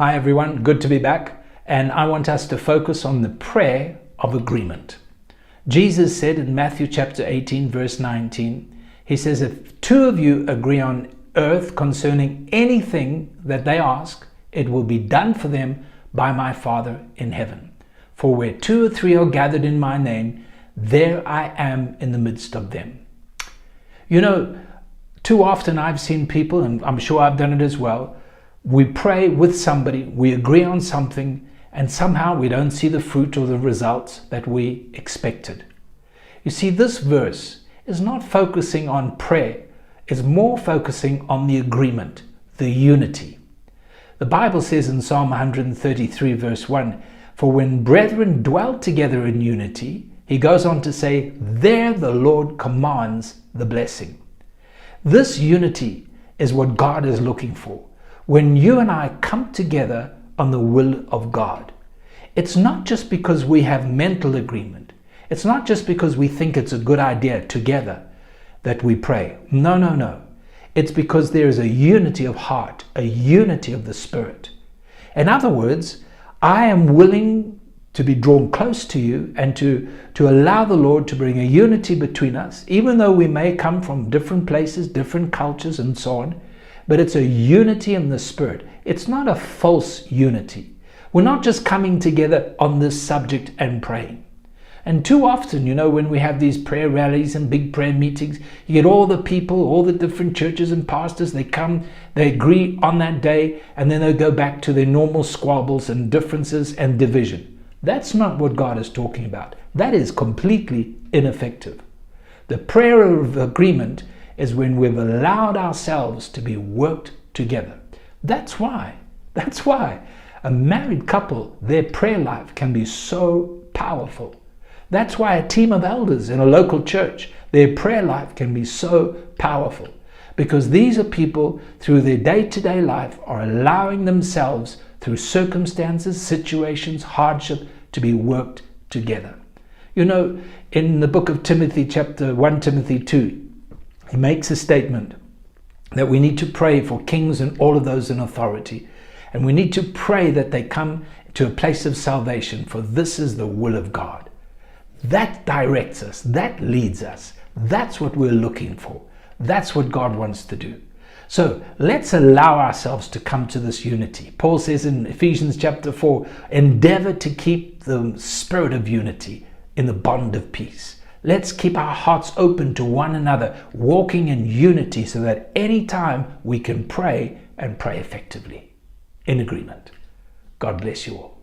Hi everyone, good to be back, and I want us to focus on the prayer of agreement. Jesus said in Matthew chapter 18 verse 19, he says, if two of you agree on earth concerning anything that they ask, it will be done for them by my Father in heaven. For where two or three are gathered in my name, there I am in the midst of them. You know, too often I've seen people, and I'm sure I've done it as well, we pray with somebody, we agree on something, and somehow we don't see the fruit or the results that we expected. You see, this verse is not focusing on prayer, it's more focusing on the agreement, the unity. The Bible says in Psalm 133 verse 1, for when brethren dwell together in unity, he goes on to say, there the Lord commands the blessing. This unity is what God is looking for. When you and I come together on the will of God, it's not just because we have mental agreement. It's not just because we think it's a good idea together that we pray. No, no, no. It's because there is a unity of heart, a unity of the Spirit. In other words, I am willing to be drawn close to you and to allow the Lord to bring a unity between us, even though we may come from different places, different cultures and so on. But it's a unity in the Spirit. It's not a false unity. We're not just coming together on this subject and praying. And too often, you know, when we have these prayer rallies and big prayer meetings, you get all the people, all the different churches and pastors, they come, they agree on that day, and then they go back to their normal squabbles and differences and division. That's not what God is talking about. That is completely ineffective. The prayer of agreement is when we've allowed ourselves to be worked together. That's why a married couple, their prayer life can be so powerful. That's why a team of elders in a local church, their prayer life can be so powerful. Because these are people through their day-to-day life are allowing themselves through circumstances, situations, hardship to be worked together. You know, in the book of Timothy, chapter 1 Timothy 2, he makes a statement that we need to pray for kings and all of those in authority. And we need to pray that they come to a place of salvation, for this is the will of God. That directs us, that leads us. That's what we're looking for. That's what God wants to do. So let's allow ourselves to come to this unity. Paul says in Ephesians chapter 4, endeavor to keep the spirit of unity in the bond of peace. Let's keep our hearts open to one another, walking in unity so that any time we can pray and pray effectively in agreement. God bless you all.